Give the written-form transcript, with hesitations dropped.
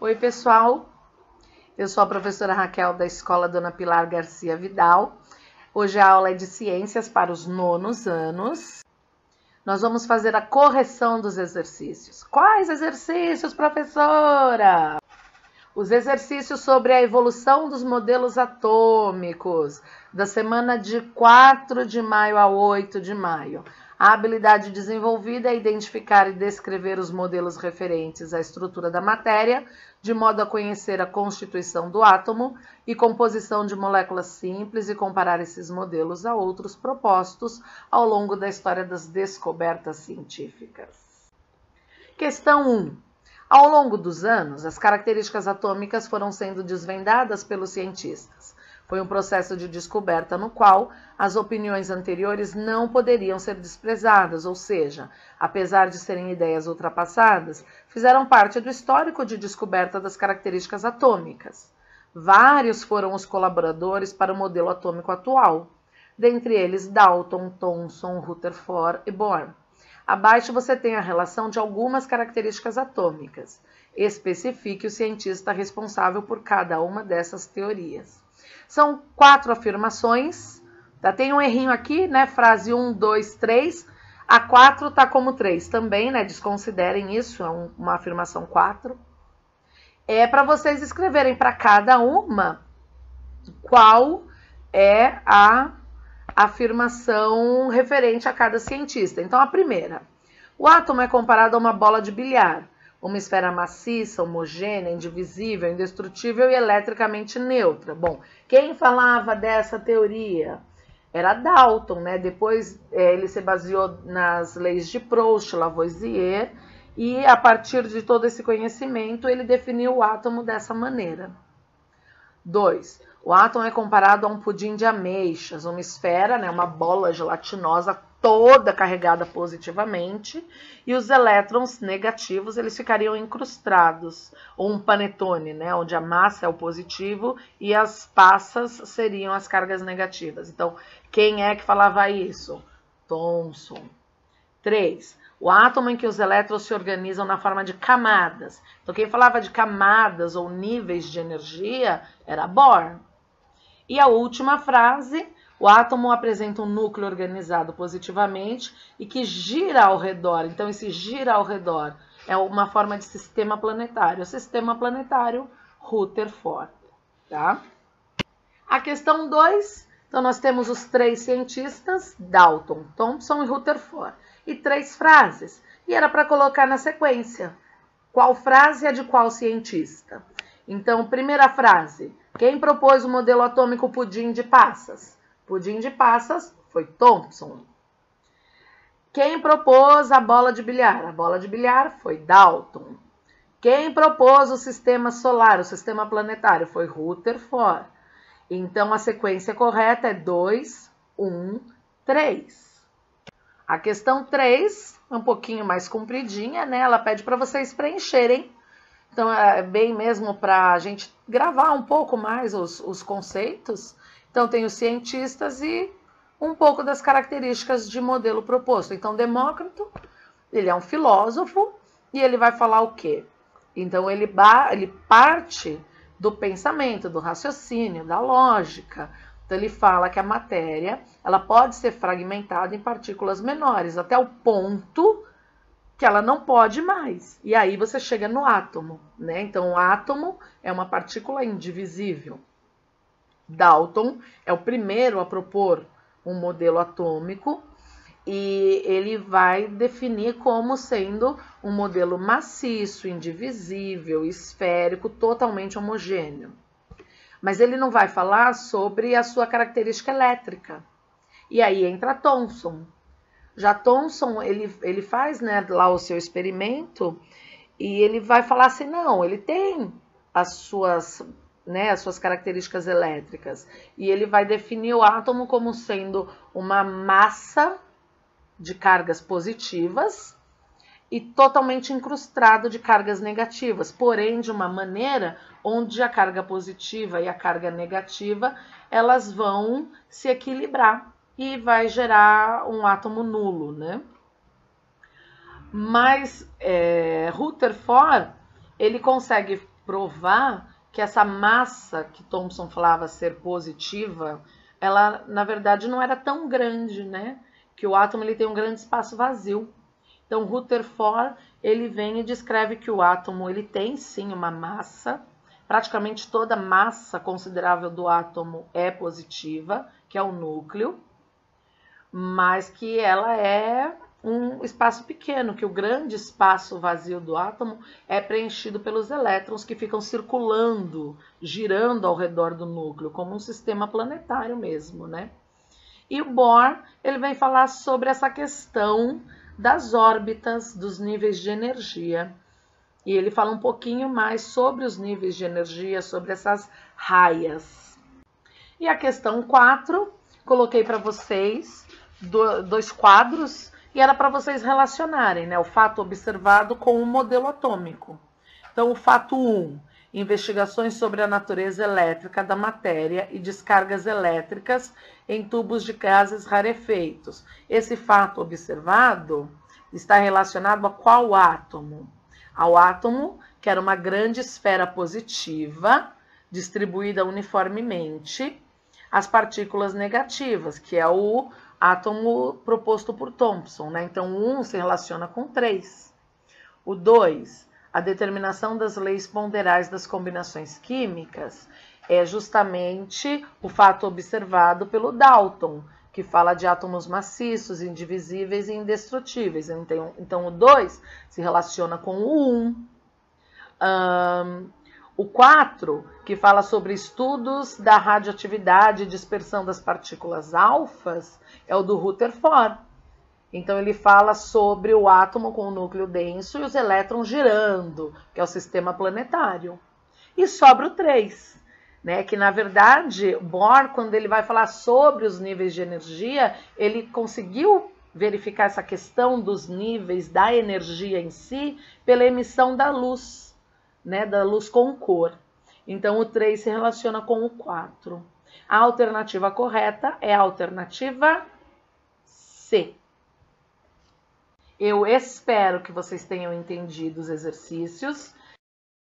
Oi, pessoal. Eu sou a professora Raquel da Escola Dona Pilar Garcia Vidal. Hoje a aula é de ciências para os nonos anos. Nós vamos fazer a correção dos exercícios. Quais exercícios, professora? Os exercícios sobre a evolução dos modelos atômicos, da semana de 4 de maio a 8 de maio. A habilidade desenvolvida é identificar e descrever os modelos referentes à estrutura da matéria, de modo a conhecer a constituição do átomo e composição de moléculas simples e comparar esses modelos a outros propostos ao longo da história das descobertas científicas. Questão 1. Ao longo dos anos, as características atômicas foram sendo desvendadas pelos cientistas. Foi um processo de descoberta no qual as opiniões anteriores não poderiam ser desprezadas, ou seja, apesar de serem ideias ultrapassadas, fizeram parte do histórico de descoberta das características atômicas. Vários foram os colaboradores para o modelo atômico atual, dentre eles Dalton, Thomson, Rutherford e Bohr. Abaixo você tem a relação de algumas características atômicas. Especifique o cientista responsável por cada uma dessas teorias. São 4 afirmações, tá? Tem um errinho aqui, né? Frase 1, 2, 3. A 4 tá como 3 também, né? Desconsiderem isso, é uma afirmação 4. É para vocês escreverem para cada uma qual é a afirmação referente a cada cientista. Então, a primeira. O átomo é comparado a uma bola de bilhar, uma esfera maciça, homogênea, indivisível, indestrutível e eletricamente neutra. Bom, quem falava dessa teoria? Era Dalton, né? Depois ele se baseou nas leis de Proust, Lavoisier, e a partir de todo esse conhecimento ele definiu o átomo dessa maneira. 2. O átomo é comparado a um pudim de ameixas, uma esfera, né, uma bola gelatinosa toda carregada positivamente, e os elétrons negativos eles ficariam incrustados, ou um panetone, né, onde a massa é o positivo e as passas seriam as cargas negativas. Então, quem é que falava isso? Thomson. 3. O átomo em que os elétrons se organizam na forma de camadas. Então, quem falava de camadas ou níveis de energia era Bohr. E a última frase, o átomo apresenta um núcleo organizado positivamente e que gira ao redor. Então, esse gira ao redor é uma forma de sistema planetário. O sistema planetário, Rutherford. Tá? A questão 2, então nós temos os 3 cientistas, Dalton, Thomson e Rutherford, e 3 frases. E era para colocar na sequência. Qual frase é de qual cientista? Então, primeira frase. Quem propôs o modelo atômico pudim de passas? Pudim de passas foi Thomson. Quem propôs a bola de bilhar? A bola de bilhar foi Dalton. Quem propôs o sistema solar, o sistema planetário, foi Rutherford. Então, a sequência correta é 2, 1, 3. A questão 3, um pouquinho mais compridinha, né? Ela pede para vocês preencherem. Então, é bem mesmo para a gente gravar um pouco mais os conceitos. Então, tem os cientistas e um pouco das características de modelo proposto. Então, Demócrito, ele é um filósofo e ele vai falar o quê? Então, ele parte do pensamento, do raciocínio, da lógica. Então, ele fala que a matéria ela pode ser fragmentada em partículas menores, até o ponto que ela não pode mais. E aí você chega no átomo, né? Então, o átomo é uma partícula indivisível. Dalton é o primeiro a propor um modelo atômico e ele vai definir como sendo um modelo maciço, indivisível, esférico, totalmente homogêneo. Mas ele não vai falar sobre a sua característica elétrica. E aí entra Thomson. Já Thomson, ele faz, né, lá o seu experimento e ele vai falar assim, não, ele tem as suas características elétricas. E ele vai definir o átomo como sendo uma massa de cargas positivas e totalmente incrustado de cargas negativas, porém de uma maneira onde a carga positiva e a carga negativa elas vão se equilibrar e vai gerar um átomo nulo, né? Mas Rutherford, ele consegue provar que essa massa que Thomson falava ser positiva, ela na verdade não era tão grande, né? Que o átomo ele tem um grande espaço vazio. Então Rutherford ele vem e descreve que o átomo ele tem sim uma massa, praticamente toda massa considerável do átomo é positiva, que é o núcleo, mas que ela é um espaço pequeno, que o grande espaço vazio do átomo é preenchido pelos elétrons que ficam circulando, girando ao redor do núcleo, como um sistema planetário mesmo, né? E o Bohr, ele vem falar sobre essa questão das órbitas, dos níveis de energia. E ele fala um pouquinho mais sobre os níveis de energia, sobre essas raias. E a questão 4, coloquei para vocês dois quadros e era para vocês relacionarem, né, o fato observado com o modelo atômico. Então, o fato 1, investigações sobre a natureza elétrica da matéria e descargas elétricas em tubos de gases rarefeitos. Esse fato observado está relacionado a qual átomo? Ao átomo, que era uma grande esfera positiva, distribuída uniformemente, as partículas negativas, que é o átomo proposto por Thomson, né? Então, o 1 se relaciona com 3. O 2, a determinação das leis ponderais das combinações químicas, é justamente o fato observado pelo Dalton, que fala de átomos maciços, indivisíveis e indestrutíveis. Então o 2 se relaciona com o 1. O 4, que fala sobre estudos da radioatividade e dispersão das partículas alfas, é o do Rutherford. Então ele fala sobre o átomo com o núcleo denso e os elétrons girando, que é o sistema planetário. E sobra o 3, né? Que na verdade, Bohr, quando ele vai falar sobre os níveis de energia, ele conseguiu verificar essa questão dos níveis da energia em si pela emissão da luz, né? Da luz com cor. Então o 3 se relaciona com o 4. A alternativa correta é a alternativa C. Eu espero que vocês tenham entendido os exercícios.